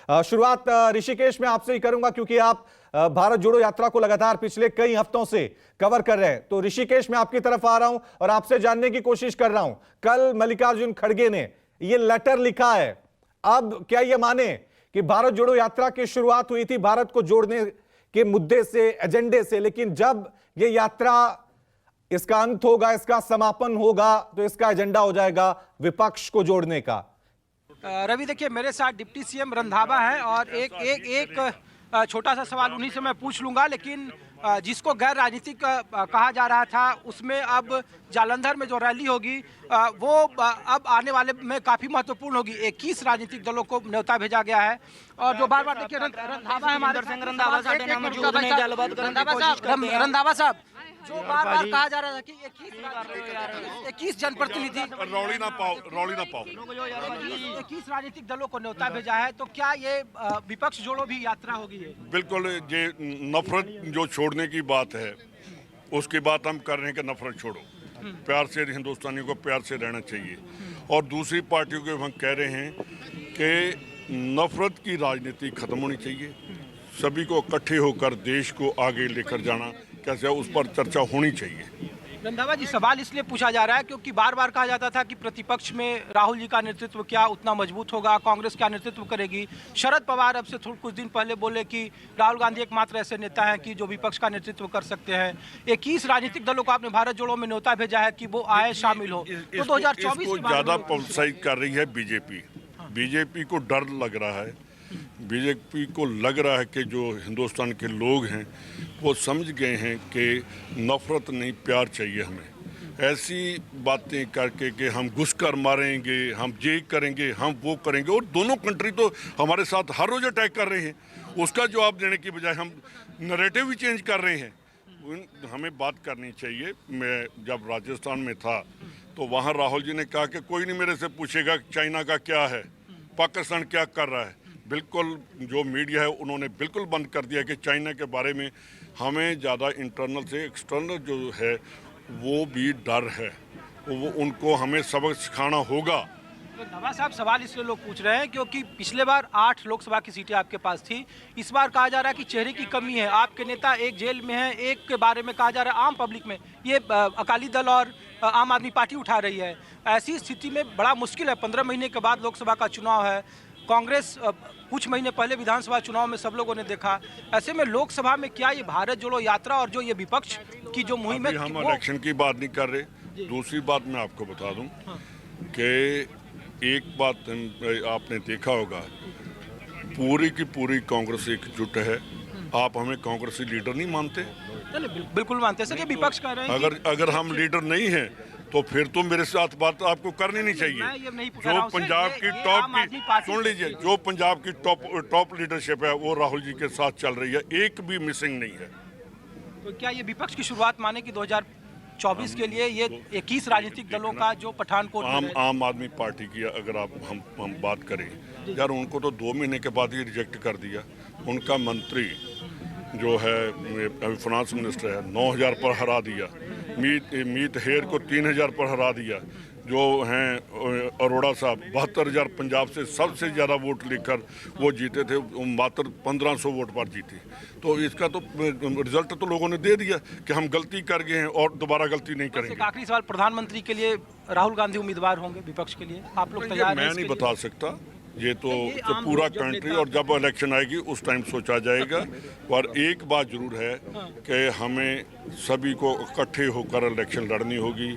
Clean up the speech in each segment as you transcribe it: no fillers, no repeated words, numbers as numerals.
शुरुआत ऋषिकेश में आपसे ही करूंगा क्योंकि आप भारत जोड़ो यात्रा को लगातार पिछले कई हफ्तों से कवर कर रहे हैं। तो ऋषिकेश में आपकी तरफ आ रहा हूं और आपसे जानने की कोशिश कर रहा हूं, कल मल्लिकार्जुन खड़गे ने ये लेटर लिखा है। अब क्या ये माने कि भारत जोड़ो यात्रा की शुरुआत हुई थी भारत को जोड़ने के मुद्दे से, एजेंडे से, लेकिन जब ये यात्रा इसका अंत होगा, इसका समापन होगा, तो इसका एजेंडा हो जाएगा विपक्ष को जोड़ने का। रवि, देखिए मेरे साथ डिप्टी सीएम रंधावा है और एक छोटा सा सवाल उन्हीं से मैं पूछ लूंगा, लेकिन जिसको गैर राजनीतिक कहा जा रहा था उसमें अब जालंधर में जो रैली होगी वो अब आने वाले में काफ़ी महत्वपूर्ण होगी। 21 राजनीतिक दलों को न्योता भेजा गया है और जो बार बार देखिए रंधावा हमारे रंधावा साहब, जो बार बार कहा जा रहा था कि 21 जनप्रतिनिधि रौली ना पाओ 21 राजनीतिक दलों को न्योता भेजा है, तो क्या ये विपक्ष जोड़ो भी यात्रा होगी? बिल्कुल, ये नफरत जो छोड़ने की बात है उसकी बात हम कर रहे हैं कि नफरत छोड़ो, प्यार से हिंदुस्तानियों को प्यार से रहना चाहिए। और दूसरी पार्टियों को हम कह रहे हैं कि नफरत की राजनीति खत्म होनी चाहिए, सभी को इकट्ठे होकर देश को आगे लेकर जाना कैसे उस पर चर्चा होनी चाहिए। रंधावा जी, सवाल इसलिए पूछा जा रहा है क्योंकि बार बार कहा जाता था कि प्रतिपक्ष में राहुल जी का नेतृत्व क्या उतना मजबूत होगा, कांग्रेस क्या नेतृत्व करेगी। शरद पवार अब से कुछ दिन पहले बोले कि राहुल गांधी एकमात्र ऐसे नेता हैं कि जो विपक्ष का नेतृत्व कर सकते हैं। 21 राजनीतिक दलों को आपने भारत जोड़ो में न्योता भेजा है कि वो आए, शामिल हो। तो 2024 को ज्यादा पब्लिसाइज कर रही है बीजेपी। बीजेपी को डर लग रहा है, बीजेपी को लग रहा है कि जो हिंदुस्तान के लोग हैं वो समझ गए हैं कि नफरत नहीं, प्यार चाहिए हमें। ऐसी बातें करके कि हम घुस कर मारेंगे, हम ये करेंगे, हम वो करेंगे, और दोनों कंट्री तो हमारे साथ हर रोज अटैक कर रहे हैं, उसका जवाब देने की बजाय हम नैरेटिव भी चेंज कर रहे हैं। हमें बात करनी चाहिए। मैं जब राजस्थान में था तो वहाँ राहुल जी ने कहा कि कोई नहीं मेरे से पूछेगा चाइना का क्या है, पाकिस्तान क्या कर रहा है। बिल्कुल जो मीडिया है उन्होंने बिल्कुल बंद कर दिया कि चाइना के बारे में हमें ज़्यादा इंटरनल से एक्सटर्नल जो है वो भी डर है, वो उनको हमें सबक सिखाना होगा। तो नवाज साहब, सवाल इसलिए लोग पूछ रहे हैं क्योंकि पिछले बार 8 लोकसभा की सीटें आपके पास थी, इस बार कहा जा रहा है कि चेहरे की कमी है। आपके नेता एक जेल में है, एक के बारे में कहा जा रहा है आम पब्लिक में ये अकाली दल और आम आदमी पार्टी उठा रही है। ऐसी स्थिति में बड़ा मुश्किल है, 15 महीने के बाद लोकसभा का चुनाव है। कांग्रेस कुछ महीने पहले विधानसभा चुनाव में सब लोगों ने देखा। ऐसे में लोकसभा में क्या ये भारत जोड़ो यात्रा और जो ये विपक्ष की जो मुहिम है, हम इलेक्शन की बात नहीं कर रहे। दूसरी बात मैं आपको बता दूं कि एक बात आपने देखा होगा, पूरी की पूरी कांग्रेस एकजुट है। आप हमें कांग्रेसी लीडर नहीं मानते? बिल्कुल मानते हैं, विपक्ष कर रहे हैं। अगर हम लीडर नहीं हैं तो फिर तो मेरे साथ बात आपको करनी नहीं चाहिए। जो पंजाब की टॉप की, सुन लीजिए, जो पंजाब की टॉप लीडरशिप है वो राहुल जी के साथ चल रही है, एक भी मिसिंग नहीं है। तो क्या ये विपक्ष की शुरुआत माने कि 2024 के लिए ये 21 राजनीतिक दलों का जो पठानकोट आम आदमी पार्टी की अगर हम बात करें, यार उनको तो 2 महीने के बाद ही रिजेक्ट कर दिया। उनका मंत्री जो है फाइनेंस मिनिस्टर है 9,000 पर हरा दिया, मीत हेयर को 3,000 पर हरा दिया। जो हैं अरोड़ा साहब 72,000 पंजाब से सबसे ज़्यादा वोट लेकर वो जीते थे, मात्र 1,500 वोट पर जीते। तो इसका तो रिजल्ट तो लोगों ने दे दिया कि हम गलती कर गए हैं और दोबारा गलती नहीं करेंगे। आखिरी सवाल, प्रधानमंत्री के लिए राहुल गांधी उम्मीदवार होंगे विपक्ष के लिए? आप लोग तैयार हैं? मैं नहीं बता सकता, ये तो पूरा कंट्री और जब इलेक्शन आएगी उस टाइम सोचा जाएगा। पर एक बात जरूर है कि हमें सभी को इकट्ठे होकर इलेक्शन लड़नी होगी।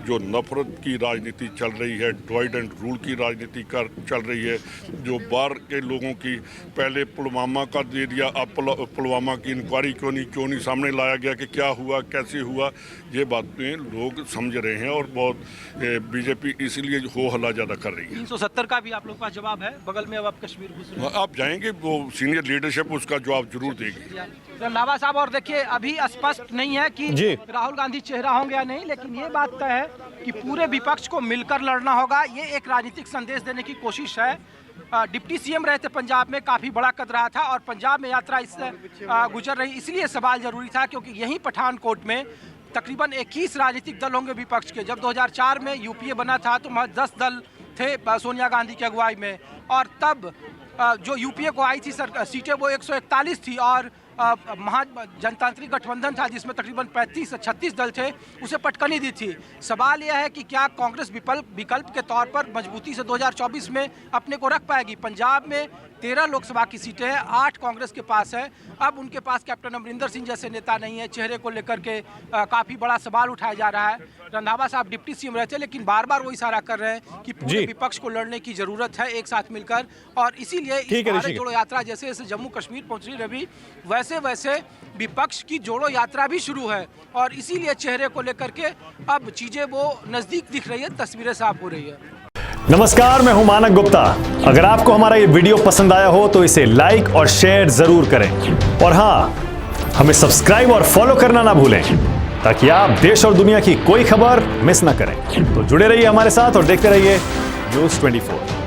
जो नफरत की राजनीति चल रही है, डिवाइड एंड रूल की राजनीति चल रही है, जो बाहर के लोगों की पहले पुलवामा का दे दिया, अब पुलवामा की इंक्वायरी क्यों नहीं सामने लाया गया कि क्या हुआ, कैसे हुआ, ये बातें लोग समझ रहे हैं और बहुत बीजेपी इसीलिए हो हल्ला ज़्यादा कर रही है। 370 का भी आप लोग के पास जवाब है बगल में, अब आप कश्मीर घुस रहे हैं। आप जाएंगे, वो सीनियर लीडरशिप उसका जवाब जरूर देगी। रंधावा साहब, और देखिए अभी स्पष्ट नहीं है कि राहुल गांधी चेहरा होंगे या नहीं, लेकिन ये बात तय है कि पूरे विपक्ष को मिलकर लड़ना होगा। ये एक राजनीतिक संदेश देने की कोशिश है। डिप्टी सीएम रहे थे पंजाब में, काफी बड़ा कद रहा था और पंजाब में यात्रा इससे गुजर रही, इसलिए सवाल जरूरी था क्योंकि यहीं पठानकोट में तकरीबन 21 राजनीतिक दल होंगे विपक्ष के। जब 2004 में यूपीए बना था तो महज 10 दल थे सोनिया गांधी की अगुवाई में, और तब जो यूपीए को आई थी सीटें वो 141 थी और महा जनतांत्रिक गठबंधन था जिसमें तकरीबन 35 से 36 दल थे, उसे पटकनी दी थी। सवाल यह है कि क्या कांग्रेस विकल्प के तौर पर मजबूती से 2024 में अपने को रख पाएगी। पंजाब में 13 लोकसभा की सीटें हैं, 8 कांग्रेस के पास है। अब उनके पास कैप्टन अमरिंदर सिंह जैसे नेता नहीं है, चेहरे को लेकर के काफ़ी बड़ा सवाल उठाया जा रहा है। रंधावा साहब डिप्टी सीएम रहते लेकिन बार बार वो इशारा कर रहे हैं कि पूरे विपक्ष को लड़ने की जरूरत है एक साथ मिलकर, और इसीलिए इस भारत जोड़ो यात्रा जैसे जैसे जम्मू कश्मीर पहुंच रही रवि वैसे वैसे विपक्ष की जोड़ो यात्रा भी शुरू है, और इसीलिए चेहरे को लेकर के अब चीजें वो नजदीक दिख रही है, तस्वीरें साफ हो रही है। नमस्कार, मैं हूं मानक गुप्ता। अगर आपको हमारा ये वीडियो पसंद आया हो तो इसे लाइक और शेयर जरूर करें, और हां, हमें सब्सक्राइब और फॉलो करना ना भूलें ताकि आप देश और दुनिया की कोई खबर मिस ना करें। तो जुड़े रहिए हमारे साथ और देखते रहिए न्यूज़ 24।